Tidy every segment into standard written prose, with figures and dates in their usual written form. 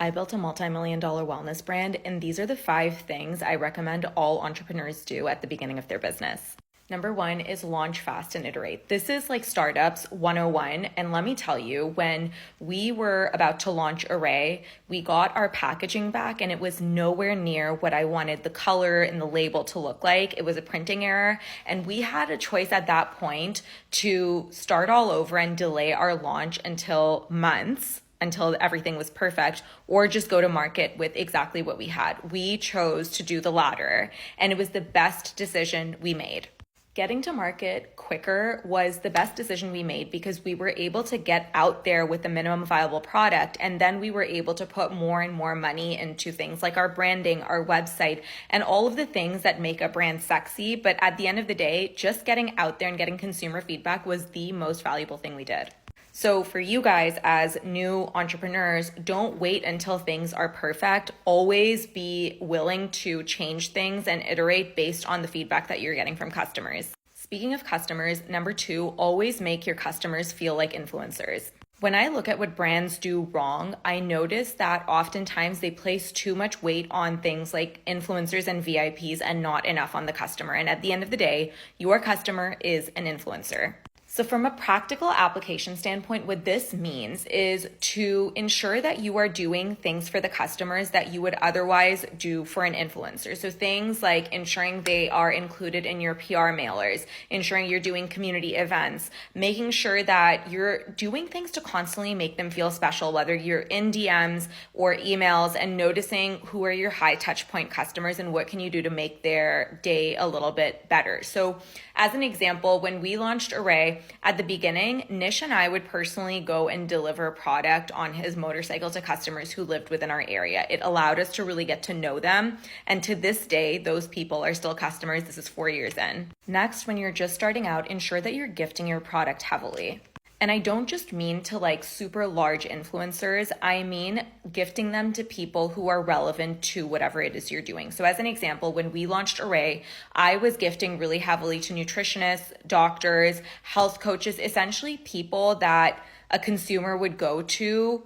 I built a multi-million dollar wellness brand, and these are the 5 things I recommend all entrepreneurs do at the beginning of their business. Number 1 is launch fast and iterate. This is like startups 101. And let me tell you, when we were about to launch Arrae, we got our packaging back and it was nowhere near what I wanted the color and the label to look like. It was a printing error. And we had a choice at that point to start all over and delay our launch until months, until everything was perfect, or just go to market with exactly what we had. We chose to do the latter, and it was the best decision we made. Getting to market quicker was the best decision we made because we were able to get out there with a minimum viable product, and then we were able to put more and more money into things like our branding, our website, and all of the things that make a brand sexy. But at the end of the day, just getting out there and getting consumer feedback was the most valuable thing we did. So for you guys as new entrepreneurs, don't wait until things are perfect. Always be willing to change things and iterate based on the feedback that you're getting from customers. Speaking of customers, number 2, always make your customers feel like influencers. When I look at what brands do wrong, I notice that oftentimes they place too much weight on things like influencers and VIPs and not enough on the customer. And at the end of the day, your customer is an influencer. So from a practical application standpoint, what this means is to ensure that you are doing things for the customers that you would otherwise do for an influencer. So things like ensuring they are included in your PR mailers, ensuring you're doing community events, making sure that you're doing things to constantly make them feel special, whether you're in DMs or emails, and noticing who are your high touch point customers and what can you do to make their day a little bit better. So as an example, when we launched Arrae, at the beginning, Nish and I would personally go and deliver product on his motorcycle to customers who lived within our area. It allowed us to really get to know them. And to this day, those people are still customers. This is 4 years in. Next, when you're just starting out, ensure that you're gifting your product heavily. And I don't just mean to like super large influencers. I mean gifting them to people who are relevant to whatever it is you're doing. So as an example, when we launched Arrae, I was gifting really heavily to nutritionists, doctors, health coaches, essentially people that a consumer would go to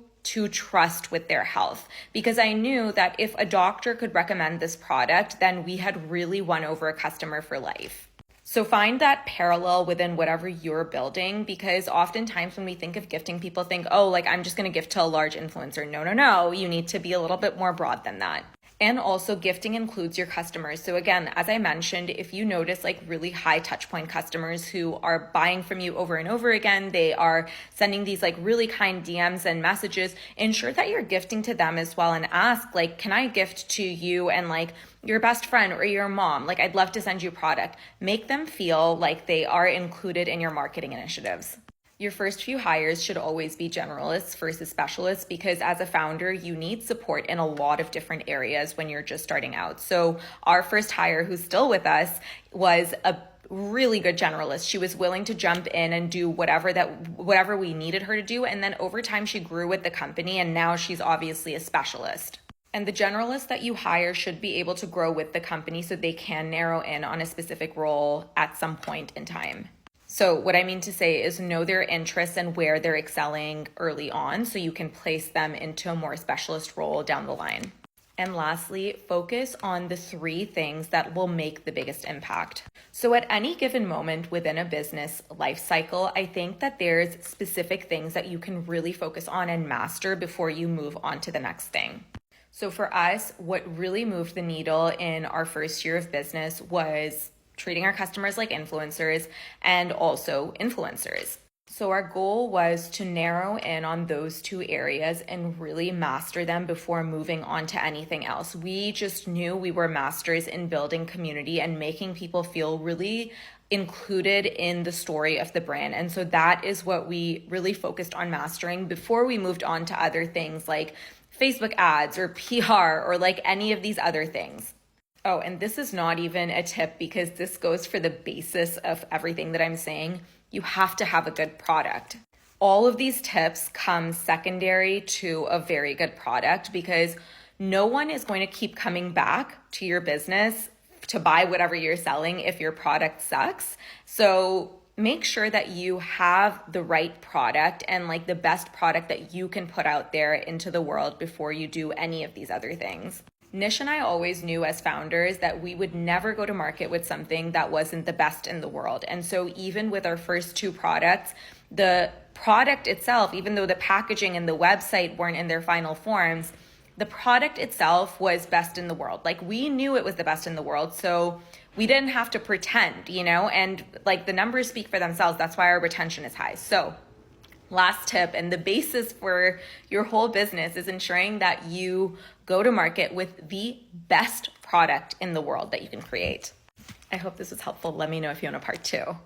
trust with their health. Because I knew that if a doctor could recommend this product, then we had really won over a customer for life. So find that parallel within whatever you're building, because oftentimes when we think of gifting, people think, oh, like I'm just going to gift to a large influencer. No. You need to be a little bit more broad than that. And also gifting includes your customers. So again, as I mentioned, if you notice like really high touch point customers who are buying from you over and over again, they are sending these like really kind DMs and messages, ensure that you're gifting to them as well, and ask like, can I gift to you and like your best friend or your mom? Like I'd love to send you a product. Make them feel like they are included in your marketing initiatives. Your first few hires should always be generalists versus specialists, because as a founder, you need support in a lot of different areas when you're just starting out. So our first hire, who's still with us, was a really good generalist. She was willing to jump in and do whatever we needed her to do. And then over time, she grew with the company, and now she's obviously a specialist. And the generalists that you hire should be able to grow with the company so they can narrow in on a specific role at some point in time. So what I mean to say is know their interests and where they're excelling early on so you can place them into a more specialist role down the line. And lastly, focus on the 3 things that will make the biggest impact. So at any given moment within a business life cycle, I think that there's specific things that you can really focus on and master before you move on to the next thing. So for us, what really moved the needle in our first year of business was treating our customers like influencers and also influencers. So our goal was to narrow in on those 2 areas and really master them before moving on to anything else. We just knew we were masters in building community and making people feel really included in the story of the brand. And so that is what we really focused on mastering before we moved on to other things like Facebook ads or PR or like any of these other things. Oh, and this is not even a tip because this goes for the basis of everything that I'm saying. You have to have a good product. All of these tips come secondary to a very good product, because no one is going to keep coming back to your business to buy whatever you're selling if your product sucks. So make sure that you have the right product and like the best product that you can put out there into the world before you do any of these other things. Nish and I always knew as founders that we would never go to market with something that wasn't the best in the world. And so even with our first two products, the product itself, even though the packaging and the website weren't in their final forms, the product itself was best in the world. Like we knew it was the best in the world. So we didn't have to pretend, and like the numbers speak for themselves. That's why our retention is high. So last tip, and the basis for your whole business is ensuring that you go to market with the best product in the world that you can create. I hope this was helpful. Let me know if you want a part 2.